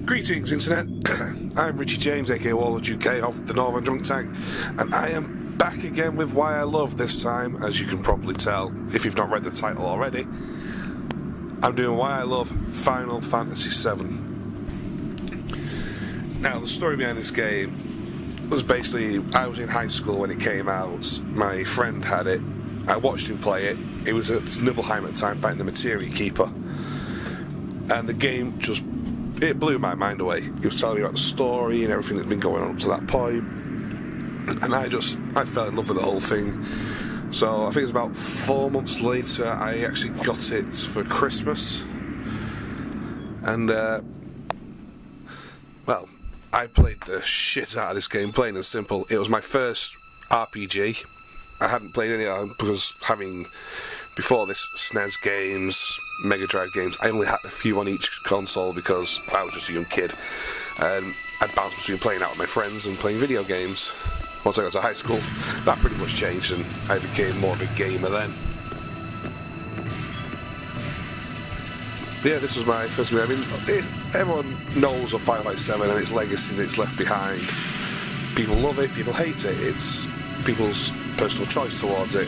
Greetings, Internet. I'm Richie James, aka Warlord UK of the Northern Drunk Tank, and I am back again with Why I Love this time, as you can probably tell if you've not read the title already. I'm doing Why I Love Final Fantasy VII. Now, the story behind this game was basically, I was in high school when it came out, my friend had it, I watched him play it, it was at Nibelheim at the time fighting the Materia Keeper, and the game just, it blew my mind away. He was telling me about the story and everything that's been going on up to that point, and I fell in love with the whole thing. So I think it was about 4 months later I actually got it for Christmas, and well, I played the shit out of this game, plain and simple. It was my first RPG. I hadn't played any of them because before this, SNES games, Mega Drive games, I only had a few on each console because I was just a young kid, and I'd bounce between playing out with my friends and playing video games. Once I got to high school, that pretty much changed, and I became more of a gamer then. But yeah, this was my first game. I mean, everyone knows of Final Fantasy VII and its legacy that it's left behind. People love it, people hate it. It's people's personal choice towards it.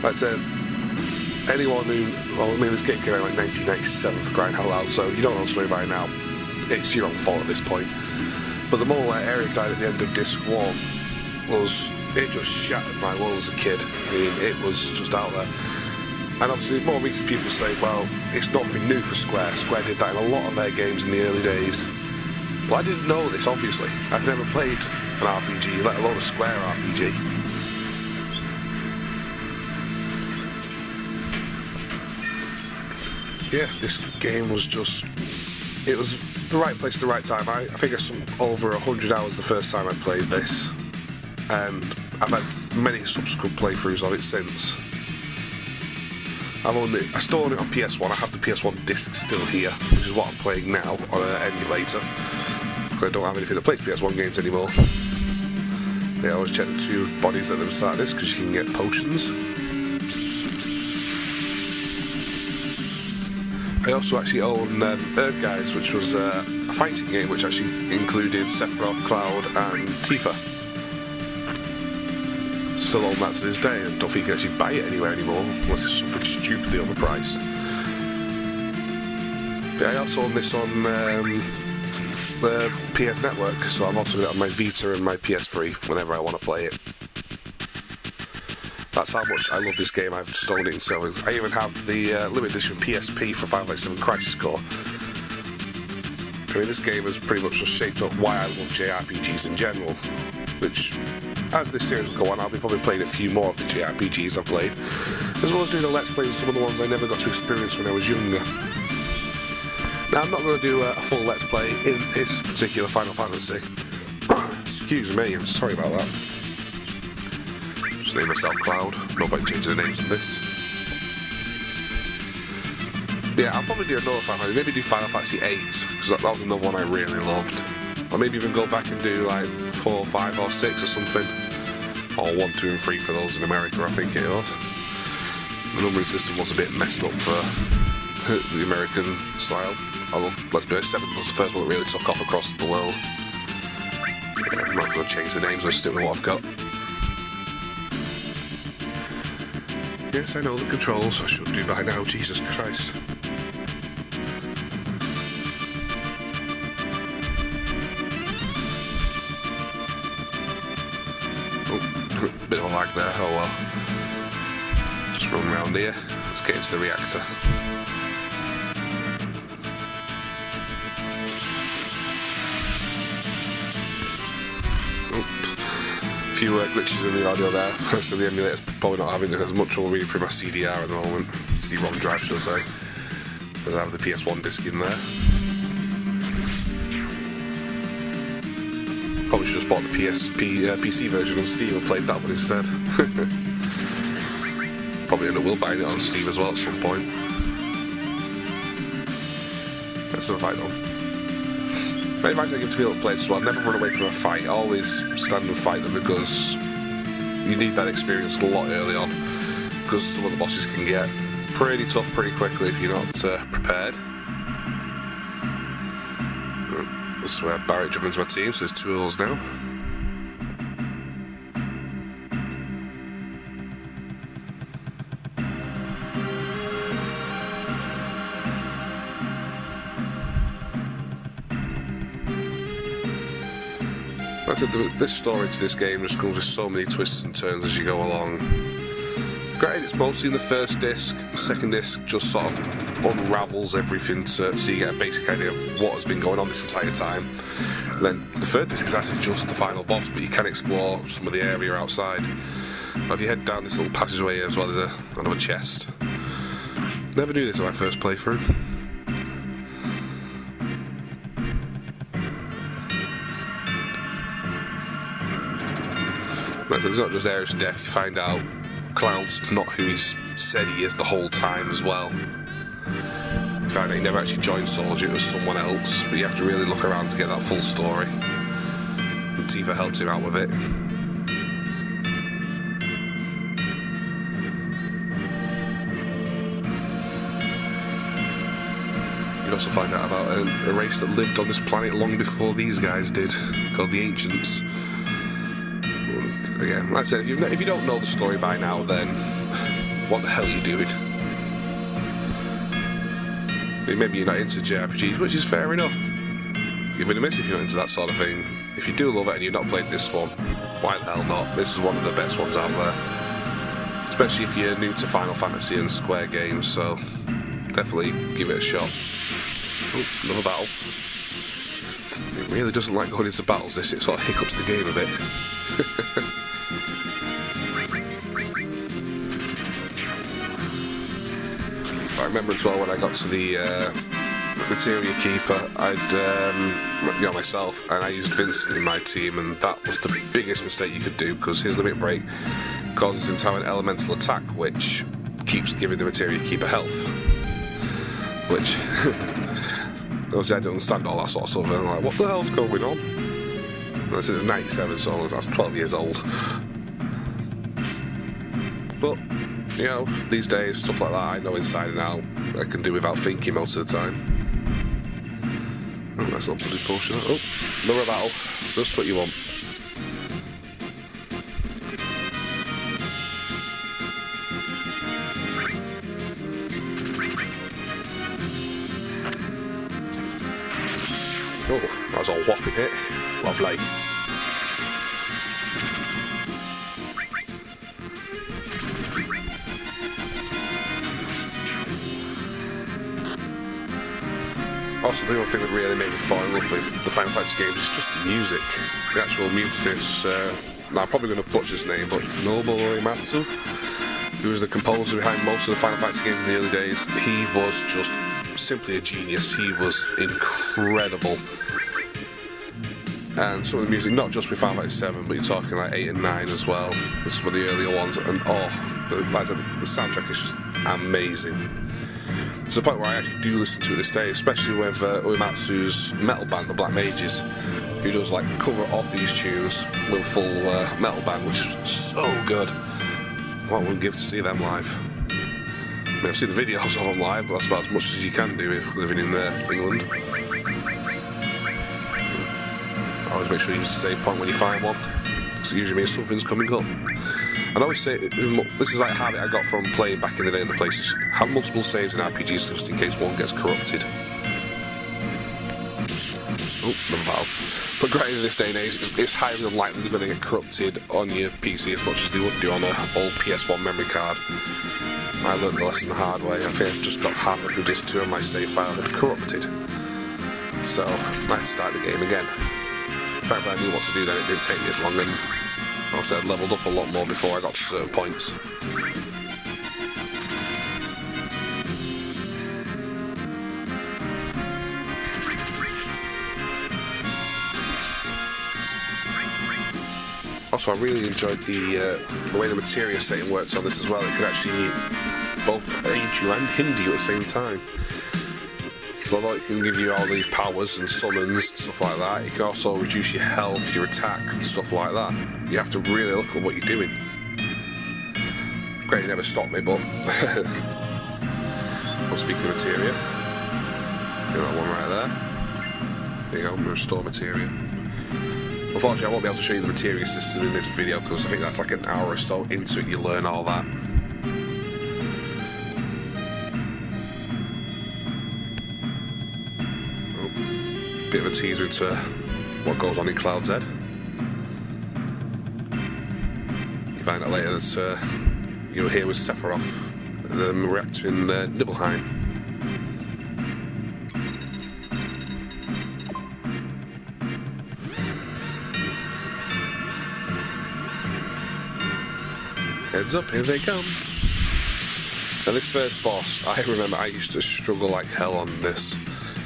Like I said, anyone who, well, I mean, this game came out in like 1997 for crying out loud, so you don't know the story by now. It's your own fault at this point. But the moment where Eric died at the end of Disc 1 it just shattered my world as a kid. I mean, it was just out there. And obviously, more recent people say, well, it's nothing new for Square. Square did that in a lot of their games in the early days. Well, I didn't know this, obviously. I've never played an RPG, let alone a Square RPG. Yeah, this game was just, it was the right place at the right time. I think I spent over 100 hours the first time I played this, and I've had many subsequent playthroughs of it since. I still own it on PS1. I have the PS1 disc still here, which is what I'm playing now on an emulator, because I don't have anything that plays PS1 games anymore. Yeah, I always check the two bodies at the start of this, because you can get potions. I also actually own Guys, which was a fighting game which actually included Sephiroth, Cloud and Tifa. Still own that to this day, and don't think you can actually buy it anywhere anymore unless it's something stupidly overpriced. But I also own this on the PS Network, so I've also got it on my Vita and my PS3 whenever I want to play it. That's how much I love this game. I've just owned it in sellings. I even have the limited edition PSP for Final Fantasy VII Crisis Core. I mean, this game has pretty much just shaped up why I love JRPGs in general, which, as this series will go on, I'll be probably playing a few more of the JRPGs I've played, as well as doing a Let's Play of some of the ones I never got to experience when I was younger. Now, I'm not going to do a full Let's Play in this particular Final Fantasy. Excuse me, I'm sorry about that. Just name myself Cloud. Nobody changing the names on this. Yeah, I'll probably do another Final Fantasy. Maybe do Final Fantasy VIII, because that was another one I really loved. Or maybe even go back and do like 4, 5 or 6 or something. Or 1, 2 and 3 for those in America, I think it was. The numbering system was a bit messed up for the American style. Although, let's be honest, 7 was the first one that really took off across the world. I'm not going to change the names, I'll stick with what I've got. Yes, I know the controls, I should do by now, Jesus Christ. Oh, bit of a lag there, oh well. Just run around here, let's get into the reactor. A few glitches in the audio there, so the emulator's probably not having as much trouble reading through my CDR at the moment, CD-ROM drive should I say, as I have the PS1 disc in there. Probably should have bought the PC version on Steam and played that one instead. Probably end up will buying it on Steam as well at some point. Let's do a fight though. But if I give to people to play as well, never run away from a fight, always stand and fight them, because you need that experience a lot early on, because some of the bosses can get pretty tough pretty quickly if you're not prepared. This is where Barrett jumped into my team, so there's 2 Earls now. Like I said, this story to this game just comes with so many twists and turns as you go along. Granted, it's mostly in the first disc. The second disc just sort of unravels everything so you get a basic idea of what has been going on this entire time. And then the third disc is actually just the final boss, but you can explore some of the area outside. But if you head down this little passageway as well, there's another chest. Never knew this in my first playthrough. But it's not just areas of death, you find out Cloud's not who he's said he is the whole time as well. You find out he never actually joined Soldier, it was someone else, but you have to really look around to get that full story. And Tifa helps him out with it. You also find out about a race that lived on this planet long before these guys did, called the Ancients. Again, like I said, if you don't know the story by now, then what the hell are you doing? Maybe you're not into JRPGs, which is fair enough. Give it a miss if you're not into that sort of thing. If you do love it and you've not played this one, why the hell not? This is one of the best ones out there. Especially if you're new to Final Fantasy and Square games, so definitely give it a shot. Oh, another battle. It really doesn't like going into battles, this. It sort of hiccups the game a bit. I remember as well when I got to the Materia Keeper, I'd myself, and I used Vincent in my team, and that was the biggest mistake you could do, because his limit break causes him to have an elemental attack which keeps giving the Materia Keeper health, which obviously I don't understand all that sort of stuff, and I'm like, what the hell's going on? And I said it was 97, so I was 12 years old. But you know, these days, stuff like that, I know inside and out. I can do without thinking most of the time. Oh, nice little bloody potion. Oh, another battle. Just what you want. Oh, that was a whopping hit. Lovely. Also, the other thing that really made me fall in love with the Final Fantasy games is just the music. The actual music is, now I'm probably going to butcher his name, but Nobuo Uematsu, who was the composer behind most of the Final Fantasy games in the early days. He was just simply a genius. He was incredible. And some of the music, not just with Final Fantasy VII, but you're talking like 8 and 9 as well. And some of the earlier ones, and like I said, the soundtrack is just amazing. To the point where I actually do listen to it this day, especially with Uematsu's metal band, the Black Mages, who does like cover of these tunes with a full metal band, which is so good. What I wouldn't give to see them live. I mean, I've seen the videos of them live, but that's about as much as you can do living in England. Always make sure you use the save point when you find one, because it usually means something's coming up. And I always say, this is like a habit I got from playing back in the day on the PlayStation. Have multiple saves in RPGs just in case one gets corrupted. Oh, another battle. But granted, in this day and age, it's highly unlikely they're going to get corrupted on your PC as much as they would do on an old PS1 memory card. I learned the lesson the hard way. I think I just got halfway through disc 2 and my save file had corrupted. So, I had to start the game again. In fact, if I knew what to do then, it didn't take me as long, and also, I'd leveled up a lot more before I got to certain points. Also, I really enjoyed the way the materia setting works on this as well. It could actually both aid you and hinder you at the same time. Because although it can give you all these powers and summons and stuff like that, it can also reduce your health, your attack, and stuff like that. You have to really look at what you're doing. Great, you never stopped me, but... well, speaking of materia, you got that one right there. There you go, restore materia. Unfortunately, I won't be able to show you the materia system in this video because I think that's like an hour or so into it you learn all that. Oh, bit of a teaser into what goes on in Cloud's Head. You find out later that you were here with Sephiroth, the reactor in Nibelheim. Heads up, here they come. Now this first boss, I remember I used to struggle like hell on this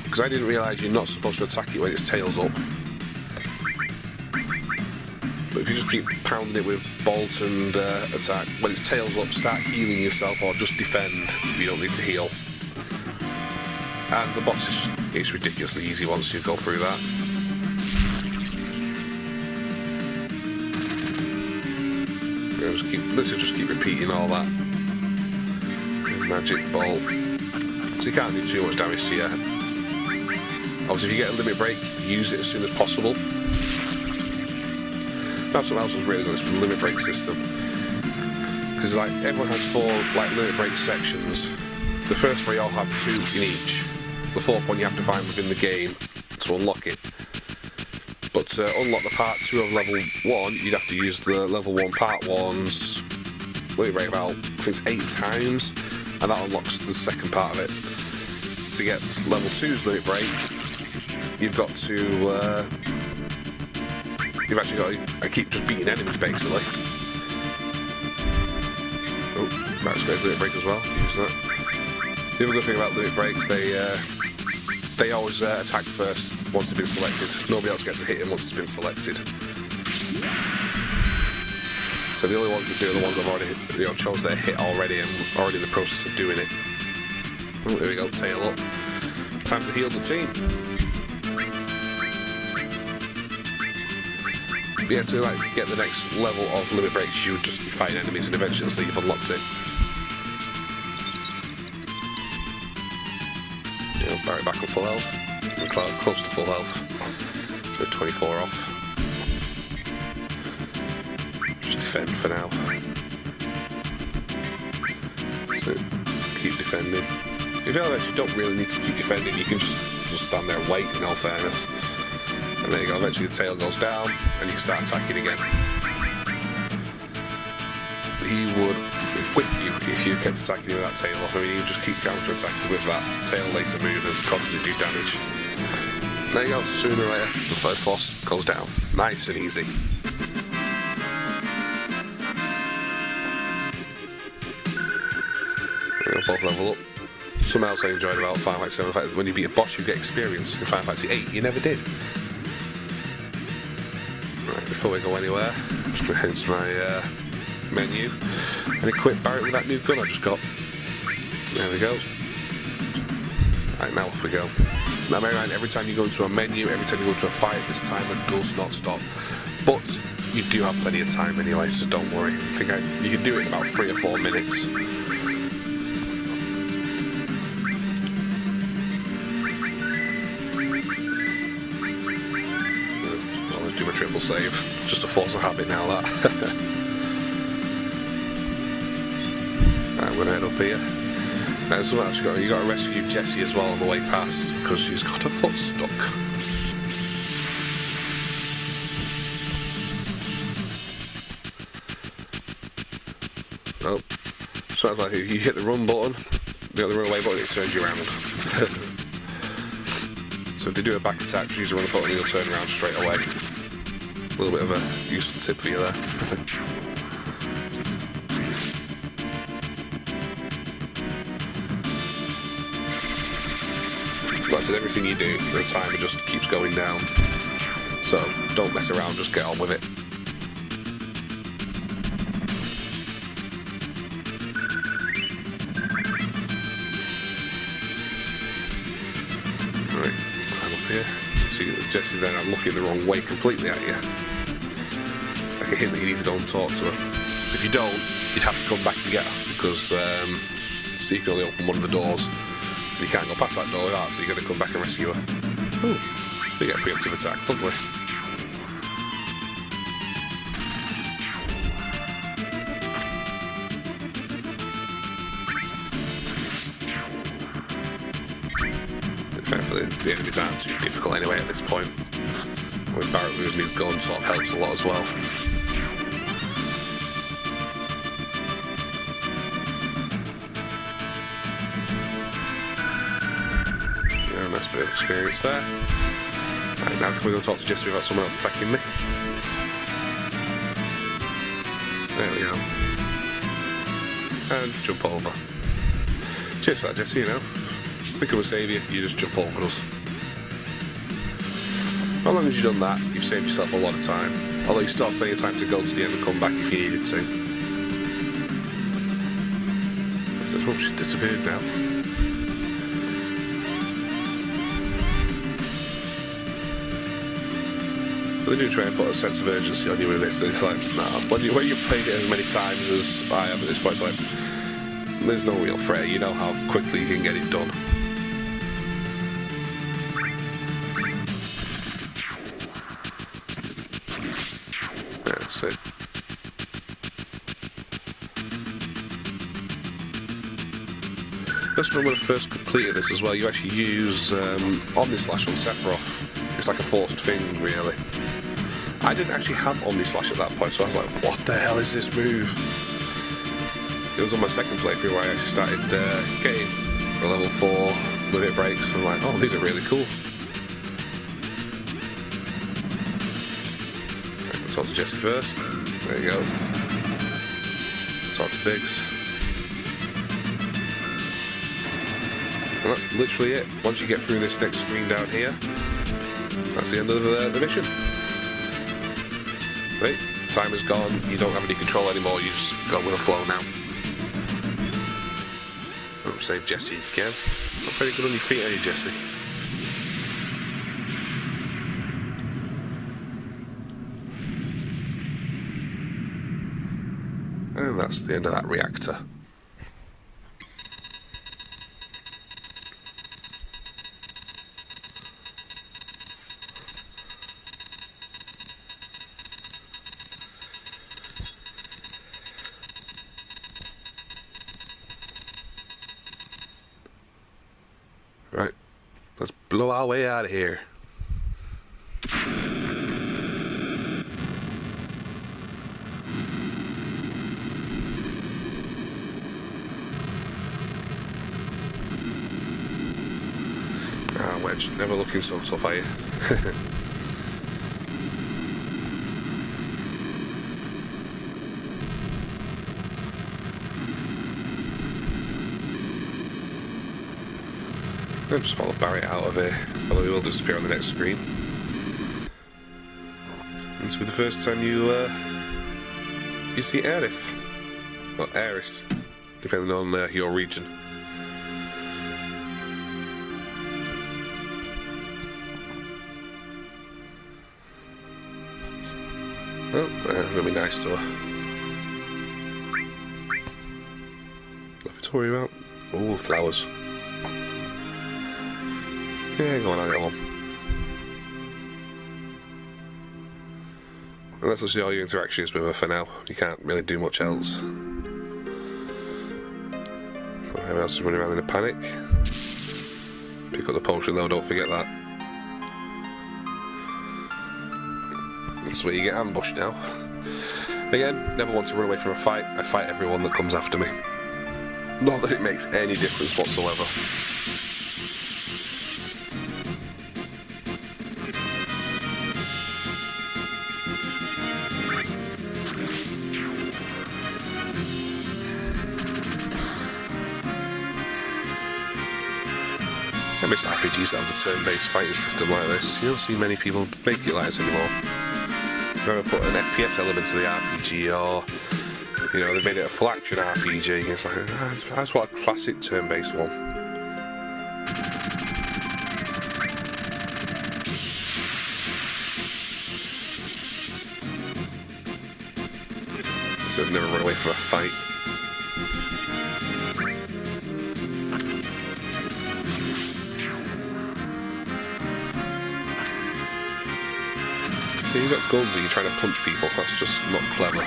because I didn't realise you're not supposed to attack it when its tail's up. But if you just keep pounding it with bolt and attack, when its tail's up, start healing yourself or just defend if you don't need to heal. And the boss is just, it's ridiculously easy once you go through that. Let's just keep repeating all that. Magic bolt. So you can't do too much damage to you. Obviously, if you get a limit break, use it as soon as possible. That's something else was really good. It's the limit break system. Because like everyone has 4 like limit break sections. The first 3 all have 2 in each. The 4th one you have to find within the game to unlock it. But to unlock the part 2 of level 1, you'd have to use the level 1 part 1's limit break about, I think it's 8 times, and that unlocks the second part of it. To get level 2's limit break, you've got to, you've actually got to keep just beating enemies basically. Oh, Max got his limit break as well, use that. The other good thing about limit breaks, they always attack first once they've been selected. Nobody else gets to hit him once it's been selected. So the only ones that do are the ones that have already chose their hit already and already in the process of doing it. Oh, there we go, tail up. Time to heal the team. But yeah, to like get the next level of limit breaks, you would just keep fighting enemies and eventually so you've unlocked it. Barry back on full health. Close to full health. So 24 off. Just defend for now. So keep defending. If you feel like you don't really need to keep defending, you can just stand there and wait, in all fairness. And there you go, eventually the tail goes down and you can start attacking again. He would whip you if you kept attacking with that tail off. I mean, you just keep counter-attacking with that tail later move and constantly do damage. There you go, sooner or later, the first boss goes down. Nice and easy. There you go, both level up. Something else I enjoyed about Final Fantasy VII, the fact that when you beat a boss you get experience. In Final Fantasy VIII, you never did. Right, before we go anywhere, I'm just going to head into my menu and equip Barrett with that new gun I just got. There we go. Right, now off we go. Now bear in mind, every time you go into a menu, every time you go into a fight, this timer does not stop. But you do have plenty of time anyway, so don't worry. I think you can do it in about 3 or 4 minutes. I'll do my triple save. Just a force of habit now, that. I'm going to head up here. Now, something else you got to rescue Jessie as well on the way past because she's got her foot stuck. Oh, so like if you hit the run button, the other run away button, it turns you around. So if they do a back attack, use the run button, you'll turn around straight away. A little bit of a useful tip for you there. Like I said, everything you do, the timer just keeps going down. So don't mess around, just get on with it. Alright, climb up here. See, Jessie's then looking the wrong way completely at you. It's like a hint that you need to go and talk to her. So if you don't, you'd have to come back and get her, because so you can only open one of the doors. You can't go past that door without, so you've got to come back and rescue her. Ooh. We get a preemptive attack, lovely. Thankfully, the enemies aren't too difficult anyway at this point. With Barrett with his new gun sort of helps a lot as well. Yeah, nice bit of experience there. Right, now can we go talk to Jesse about someone else attacking me? There we go. And jump over. Cheers for that, Jesse, you know. Become a saviour, you just jump over us. As long as you've done that, you've saved yourself a lot of time. Although you still have plenty of time to go to the end and come back if you needed to. So that's what she's disappeared now. But they do try and put a sense of urgency on you with this. It's like, nah, when you've played it as many times as I have at this point, it's like, there's no real threat. You know how quickly you can get it done. That's it. I just remember when I first completed this as well, you actually use Omnislash on Sephiroth. It's like a forced thing, really. I didn't actually have Omnislash at that point, so I was like, what the hell is this move? It was on my second playthrough where I actually started getting the level 4 limit breaks, and I'm like, oh, these are really cool. Right, talk to Jesse first. There you go. Talk to Biggs. And that's literally it. Once you get through this next screen down here, that's the end of the mission. See? Time is gone, you don't have any control anymore, you just go with the flow now. Save Jesse again. Not very good on your feet, are you, Jesse? And that's the end of that reactor. Right, let's blow our way out of here. Ah, Wedge, never looking so tough, are you? I'll just follow Barry out of here, although he will disappear on the next screen. This will be the first time you see Aerith, or Aerith, depending on your region. Well, I'm gonna be nice to her. Nothing to worry about. Oh, flowers. Yeah, go on, I'll get one. And that's actually all your interaction is with her for now. You can't really do much else. So everyone else is running around in a panic. Pick up the potion though, don't forget that. That's where you get ambushed now. Again, never want to run away from a fight. I fight everyone that comes after me. Not that it makes any difference whatsoever. I miss RPGs that have the turn-based fighting system like this. You don't see many people make it like this anymore. They've ever put an FPS element to the RPG, or you know, they've made it a full action RPG. It's like, I just want a classic turn-based one. So I've never run away from a fight. So you've got guns and you're trying to punch people. That's just not clever.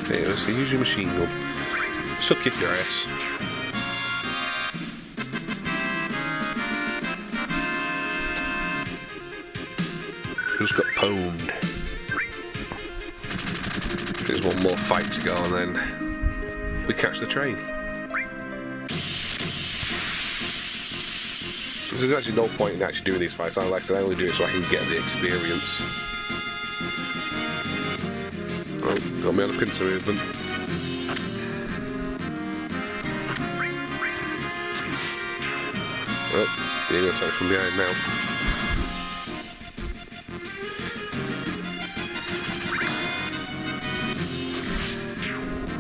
Okay, so use your machine gun. She'll kick your ass. Just got pwned. There's one more fight to go and then we catch the train. There's actually no point in actually doing these fights. I only do it so I can get the experience. Oh, got me on a pincer movement. Oh, you're going to attack from behind now.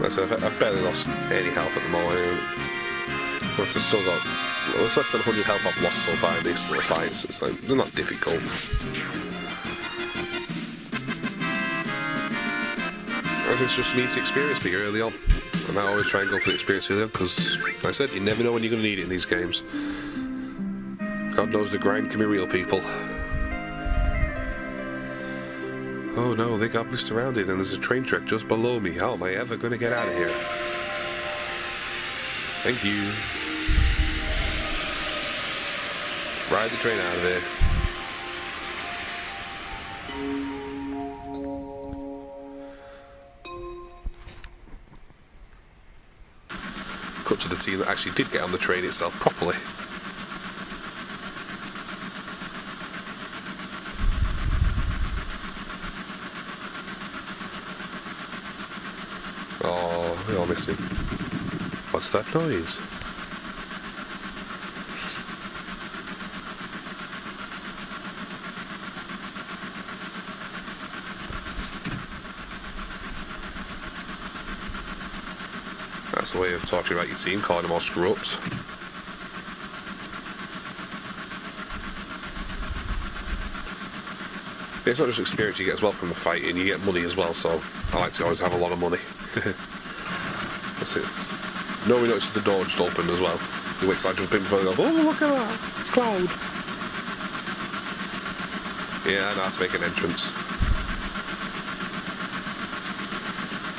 I've barely lost any health at the moment. Unless I've still got... Well, it's less than 100 health I've lost so far in these little fights. It's like, they're not difficult. I think it's just needs experience for you early on. And I always try and go for the experience early on, because, like I said, you never know when you're going to need it in these games. God knows the grind can be real, people. Oh no, they got me surrounded and there's a train track just below me. How am I ever going to get out of here? Thank you. Let's ride the train out of here. Cut to the team that actually did get on the train itself properly. Oh, they're all missing. What's that noise? That's the way of talking about your team, calling them all screw-ups. It's not just experience you get as well from the fighting, you get money as well, so I like to always have a lot of money. That's it. Nobody noticed the door just opened as well. You wait till I jump in before they go, oh look at that, it's Cloud. Yeah, I know how to make an entrance.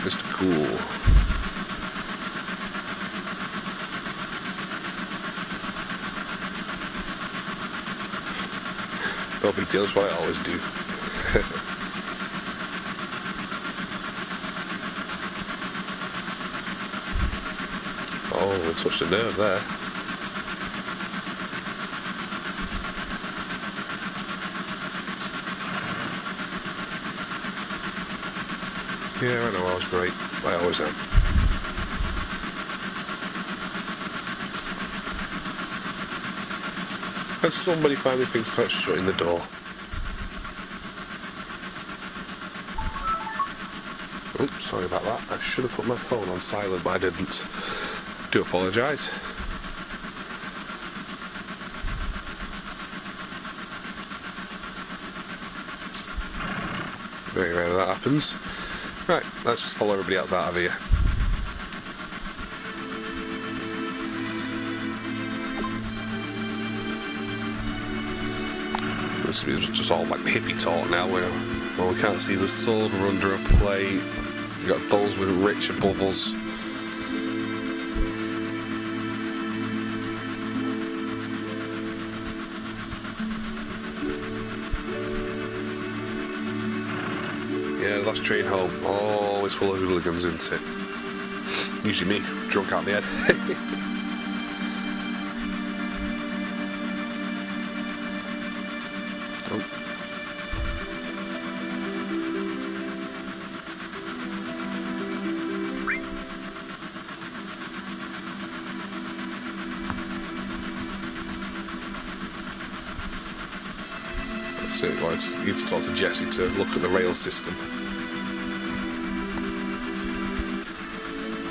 Mr. Cool. No big deal, that's what I always do. Oh, we touched a nerve there. Yeah, I know I was great. I always am. And somebody finally thinks about shutting the door. Oops, sorry about that. I should have put my phone on silent, but I didn't. Do apologise. Very rare that happens. Right, let's just follow everybody else out of here. This is just all like hippie talk now, where well, we can't see the sun, we're under a plate. You got those with rich above us. Yeah, the last train home, always full of hooligans, isn't it? Usually me, drunk out my head. Oh. That's it, well, I need to talk to Jesse to look at the rail system.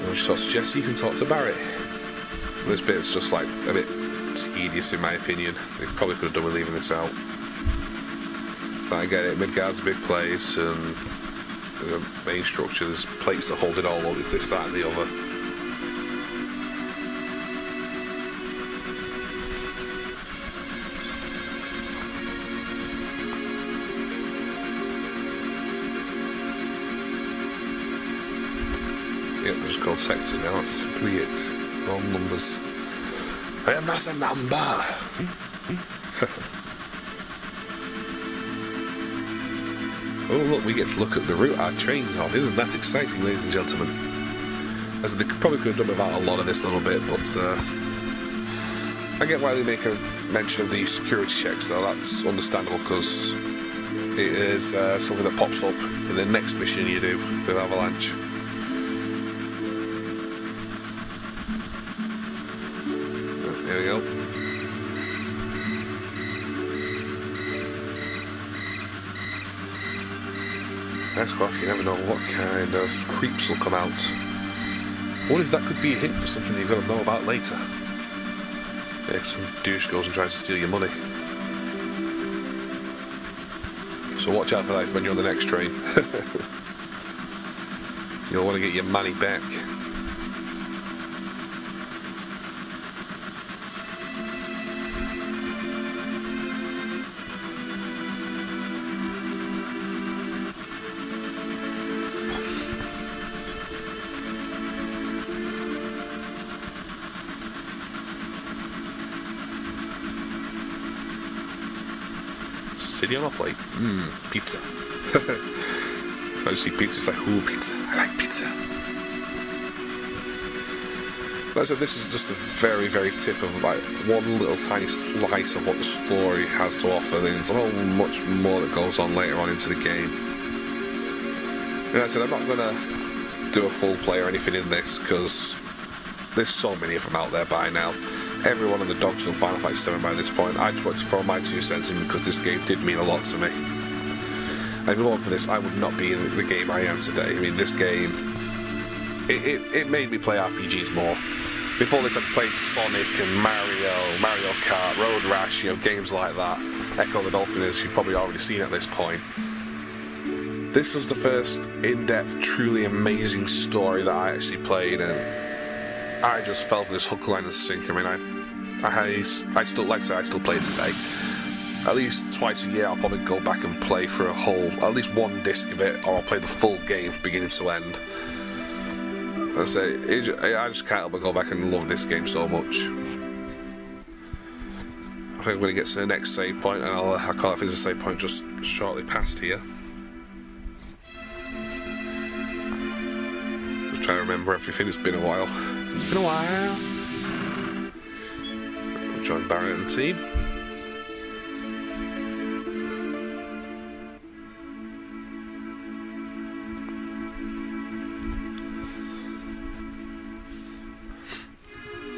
When she talks to Jesse, you can talk to Barrett. This bit's just like a bit tedious in my opinion. They probably could have done with leaving this out. But I get it, Midgard's a big place and the main structure, there's plates that hold it all up, it's this, that and the other. called sectors now. That's simply it. Wrong numbers. I am not a number. Oh look, we get to look at the route our train's on. Isn't that exciting, ladies and gentlemen? As they probably could have done without a lot of this little bit, but I get why they make a mention of the security checks, though. That's understandable, because it is something that pops up in the next mission you do with Avalanche. There we go. That's off, you never know what kind of creeps will come out. What if that could be a hint for something you've got to know about later? Yeah, some douche goes and tries to steal your money. So watch out for that when you're on the next train. You'll want to get your money back. City on a plate. Pizza. So I just see pizza, it's like, ooh, pizza. I like pizza. Like I said, this is just the very, very tip of like one little tiny slice of what the story has to offer. There's a whole much more that goes on later on into the game. And like I said, I'm not going to do a full play or anything in this, because there's so many of them out there by now. Every one of the dogs done Final Fight 7 by this point. I just want to throw my 2 cents in because this game did mean a lot to me. And if it weren't for this, I would not be in the game I am today. I mean, this game, it made me play RPGs more. Before this, I played Sonic and Mario Kart, Road Rash, games like that. Echo the Dolphin, as you've probably already seen at this point. This was the first in-depth, truly amazing story that I actually played, and I just fell for this hook, line, and sinker. I mean, I still, like I said, I still play it today. At least twice a year, I'll probably go back and play for at least one disc of it, or I'll play the full game from beginning to end. I say, I just can't help but go back and love this game so much. I think I'm going to get to the next save point, and I'll call it if there's a save point just shortly past here. Just trying to remember everything. It's been a while. It's been a while. I'll join Barry and the team.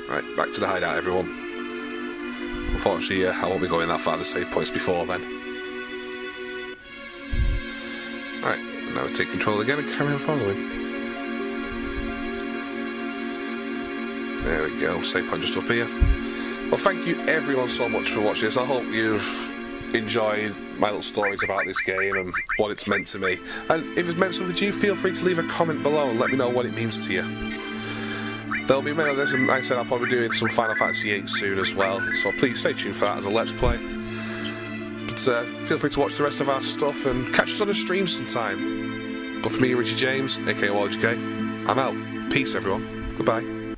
Right, back to the hideout, everyone. Unfortunately, I won't be going that far to save points before then. Right, now we take control again and carry on following. There we go, save point just up here. Well, thank you everyone so much for watching this. I hope you've enjoyed my little stories about this game and what it's meant to me. And if it's meant something to you, feel free to leave a comment below and let me know what it means to you. There'll be many of this, and like I said, I'll probably be doing some Final Fantasy VIII soon as well, so please stay tuned for that as a Let's Play. But feel free to watch the rest of our stuff and catch us on the stream sometime. But for me, Richie James, aka WarJK, I'm out. Peace, everyone. Goodbye.